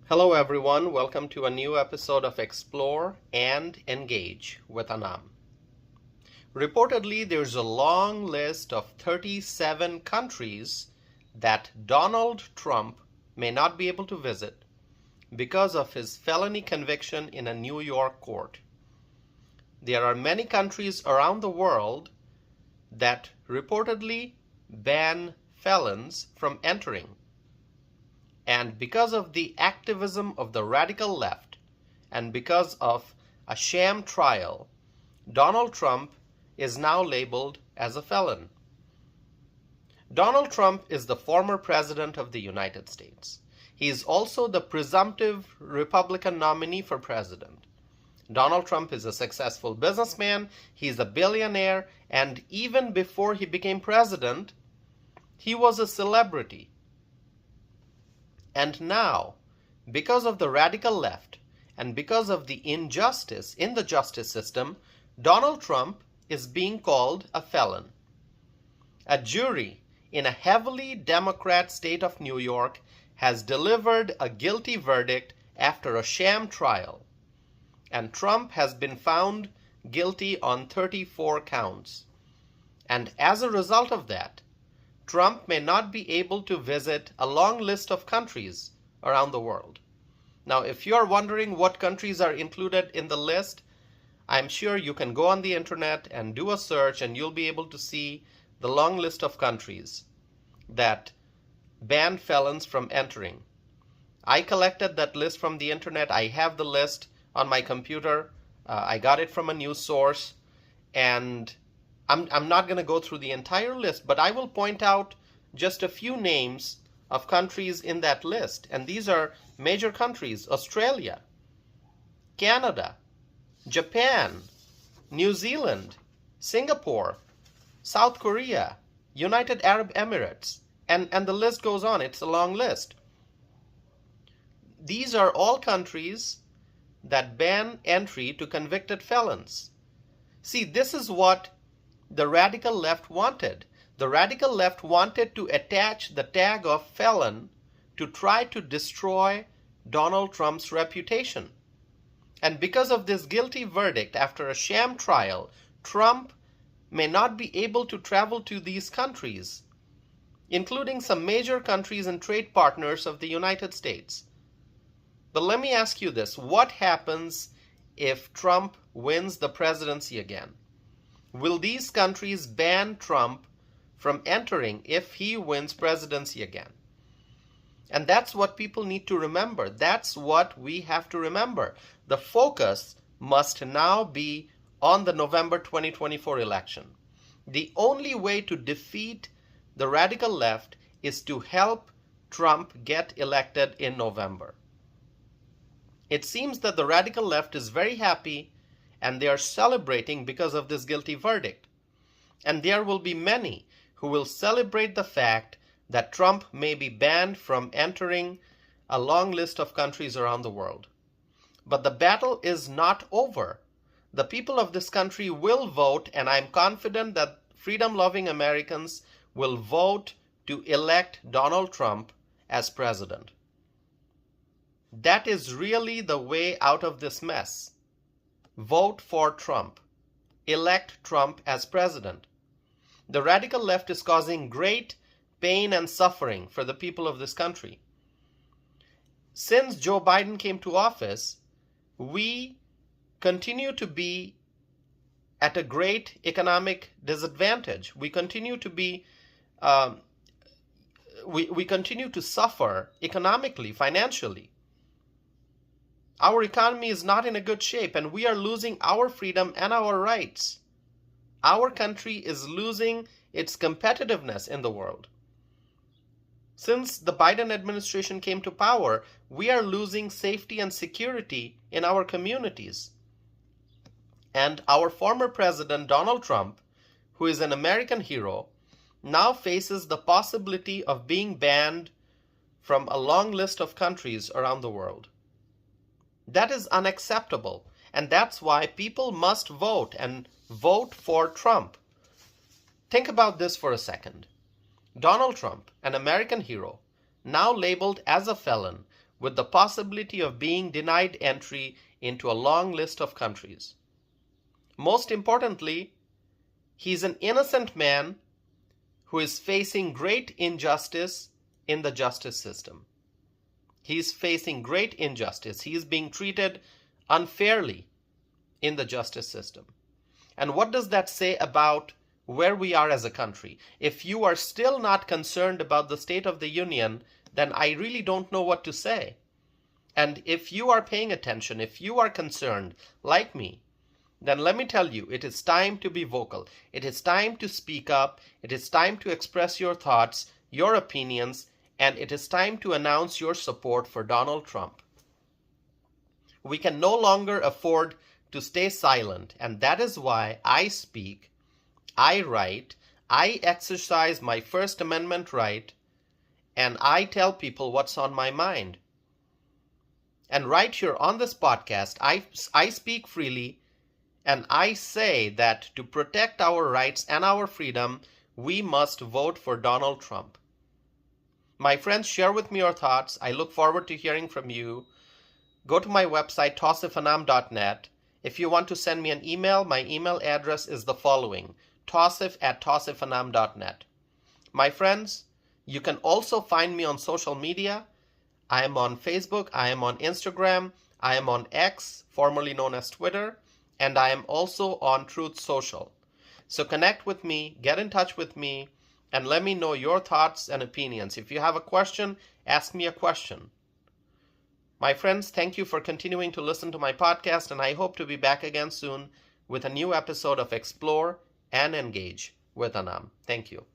Hello everyone, welcome to a new episode of Explore and Engage with Anam. Reportedly, there's a long list of 37 countries that Donald Trump may not be able to visit because of his felony conviction in a New York court. There are many countries around the world that reportedly ban felons from entering. And because of the activism of the radical left and because of a sham trial, Donald Trump is now labeled as a felon. Donald Trump is the former president of the United States. He is also the presumptive Republican nominee for president. Donald Trump is a successful businessman, he's a billionaire, and even before he became president, he was a celebrity. And now, because of the radical left and because of the injustice in the justice system, Donald Trump is being called a felon. A jury in a heavily Democrat state of New York has delivered a guilty verdict after a sham trial, and Trump has been found guilty on 34 counts. And as a result of that, Trump may not be able to visit a long list of countries around the world. Now, if you're wondering what countries are included in the list, I'm sure you can go on the internet and do a search and you'll be able to see the long list of countries that ban felons from entering. I collected that list from the internet. I have the list on my computer. I got it from a news source, and I'm not going to go through the entire list, but I will point out just a few names of countries in that list. And these are major countries: Australia, Canada, Japan, New Zealand, Singapore, South Korea, United Arab Emirates, and the list goes on. It's a long list. These are all countries that ban entry to convicted felons. See, this is what the radical left wanted. The radical left wanted to attach the tag of felon to try to destroy Donald Trump's reputation. And because of this guilty verdict after a sham trial, Trump may not be able to travel to these countries, including some major countries and trade partners of the United States. But let me ask you this: what happens if Trump wins the presidency again? Will these countries ban Trump from entering if he wins presidency again? And that's what people need to remember. That's what we have to remember. The focus must now be on the November 2024 election. The only way to defeat the radical left is to help Trump get elected in November. It seems that the radical left is very happy and they are celebrating because of this guilty verdict. And there will be many who will celebrate the fact that Trump may be banned from entering a long list of countries around the world. But the battle is not over. The people of this country will vote, and I'm confident that freedom-loving Americans will vote to elect Donald Trump as president. That is really the way out of this mess. Vote for Trump. Elect Trump as president. The radical left is causing great pain and suffering for the people of this country. Since Joe Biden came to office, we continue to be at a great economic disadvantage. We continue to be, we continue to suffer economically, financially. Our economy is not in a good shape, and we are losing our freedom and our rights. Our country is losing its competitiveness in the world. Since the Biden administration came to power, we are losing safety and security in our communities. And our former president, Donald Trump, who is an American hero, now faces the possibility of being banned from a long list of countries around the world. That is unacceptable, and that's why people must vote and vote for Trump. Think about this for a second. Donald Trump, an American hero, now labeled as a felon, with the possibility of being denied entry into a long list of countries. Most importantly, he's an innocent man who is facing great injustice in the justice system. He's facing great injustice. He is being treated unfairly in the justice system. And what does that say about where we are as a country? If you are still not concerned about the State of the Union, then I really don't know what to say. And if you are paying attention, if you are concerned, like me, then let me tell you, it is time to be vocal. It is time to speak up. It is time to express your thoughts, your opinions, and it is time to announce your support for Donald Trump. We can no longer afford to stay silent, and that is why I speak, I write, I exercise my First Amendment right, and I tell people what's on my mind. And right here on this podcast, I speak freely, and I say that to protect our rights and our freedom, we must vote for Donald Trump. My friends, share with me your thoughts. I look forward to hearing from you. Go to my website, tausifanam.net. If you want to send me an email, my email address is the following, tausif@tausifanam.net. My friends, you can also find me on social media. I am on Facebook, I am on Instagram, I am on X, formerly known as Twitter, and I am also on Truth Social. So connect with me, get in touch with me, and let me know your thoughts and opinions. If you have a question, ask me a question. My friends, thank you for continuing to listen to my podcast, and I hope to be back again soon with a new episode of Explore and Engage with Anam. Thank you.